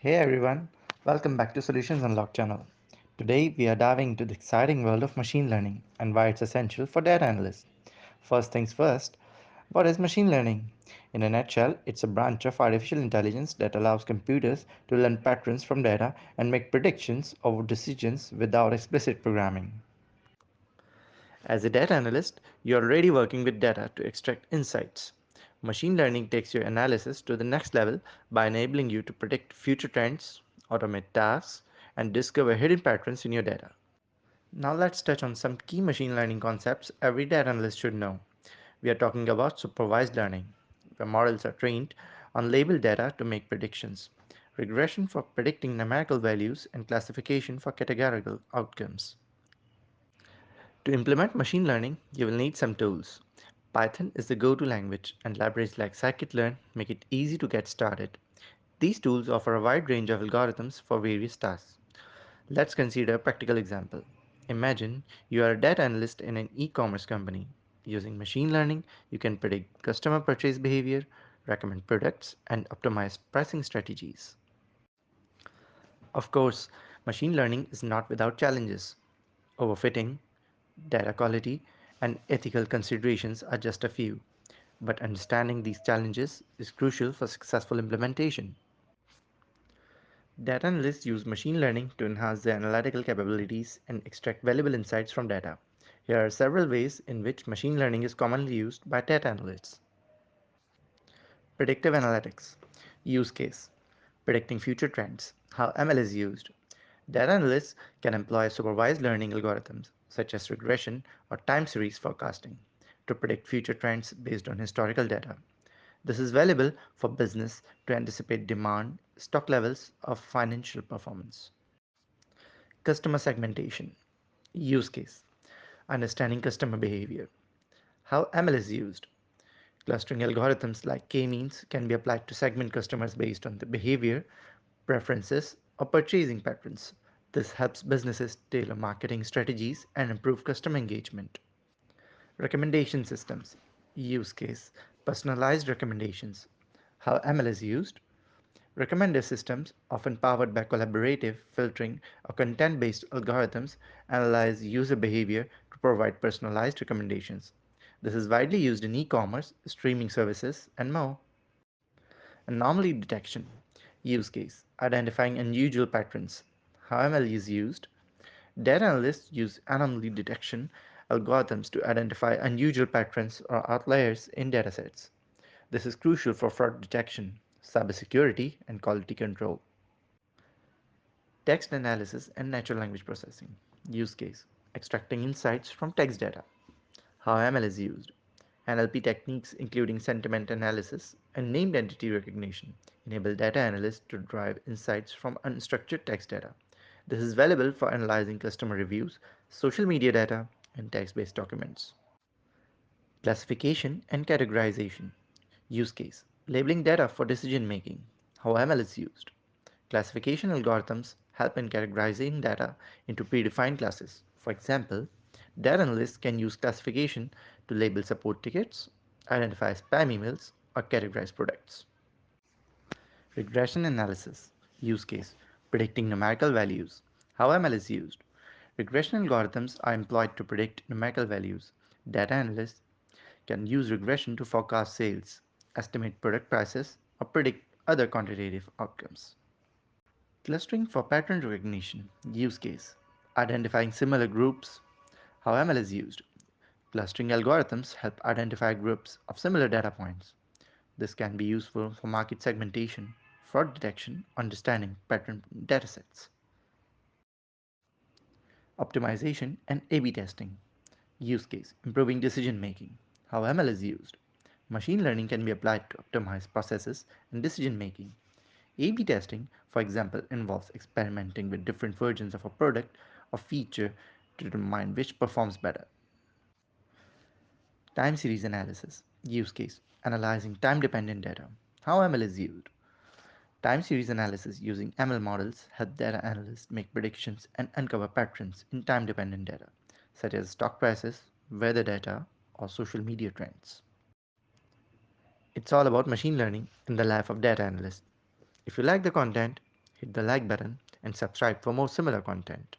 Hey everyone, welcome back to Solutions Unlocked channel. Today we are diving into the exciting world of machine learning and why it's essential for data analysts. First things first, what is machine learning? In a nutshell, it's a branch of artificial intelligence that allows computers to learn patterns from data and make predictions or decisions without explicit programming. As a data analyst, you're already working with data to extract insights. Machine learning takes your analysis to the next level by enabling you to predict future trends, automate tasks, and discover hidden patterns in your data. Now let's touch on some key machine learning concepts every data analyst should know. We are talking about supervised learning, where models are trained on labeled data to make predictions, regression for predicting numerical values, and classification for categorical outcomes. To implement machine learning, you will need some tools. Python is the go-to language, and libraries like Scikit-Learn make it easy to get started. These tools offer a wide range of algorithms for various tasks. Let's consider a practical example. Imagine you are a data analyst in an e-commerce company. Using machine learning, you can predict customer purchase behavior, recommend products, and optimize pricing strategies. Of course, machine learning is not without challenges. Overfitting, data quality, and ethical considerations are just a few, but understanding these challenges is crucial for successful implementation. Data analysts use machine learning to enhance their analytical capabilities and extract valuable insights from data. Here are several ways in which machine learning is commonly used by data analysts. Predictive analytics. Use case. Predicting future trends. How ML is used. Data analysts can employ supervised learning algorithms, such as regression or time series forecasting, to predict future trends based on historical data. This is valuable for business to anticipate demand, stock levels, or financial performance. Customer segmentation. Use case. Understanding customer behavior. How ML is used. Clustering algorithms like k-means can be applied to segment customers based on the behavior, preferences, or purchasing patterns. This helps businesses tailor marketing strategies and improve customer engagement. Recommendation systems. Use case. Personalized recommendations. How ML is used. Recommender systems, often powered by collaborative filtering or content-based algorithms, analyze user behavior to provide personalized recommendations. This is widely used in e-commerce, streaming services, and more. Anomaly detection. Use case. Identifying unusual patterns. How ML is used. Data analysts use anomaly detection algorithms to identify unusual patterns or outliers in datasets. This is crucial for fraud detection, cybersecurity, and quality control. Text analysis and natural language processing. Use case. Extracting insights from text data. How ML is used. NLP techniques including sentiment analysis and named entity recognition enable data analysts to derive insights from unstructured text data. This is valuable for analyzing customer reviews, social media data, and text-based documents. Classification and categorization. Use case. Labeling data for decision making. How ML is used. Classification algorithms help in categorizing data into predefined classes. For example, data analysts can use classification to label support tickets, identify spam emails, or categorize products. Regression analysis. Use case. Predicting numerical values. How ML is used. Regression algorithms are employed to predict numerical values. Data analysts can use regression to forecast sales, estimate product prices, or predict other quantitative outcomes. Clustering for pattern recognition. Use case. Identifying similar groups. How ML is used. Clustering algorithms help identify groups of similar data points. This can be useful for market segmentation, fraud detection, understanding pattern datasets. Optimization and A/B testing. Use case. Improving decision making. How ML is used. Machine learning can be applied to optimize processes and decision making. A/B testing, for example, involves experimenting with different versions of a product or feature to determine which performs better. Time series analysis. Use case. Analyzing time-dependent data. How ML is used. Time series analysis using ML models help data analysts make predictions and uncover patterns in time-dependent data, such as stock prices, weather data, or social media trends. It's all about machine learning in the life of data analysts. If you like the content, hit the like button, and subscribe for more similar content.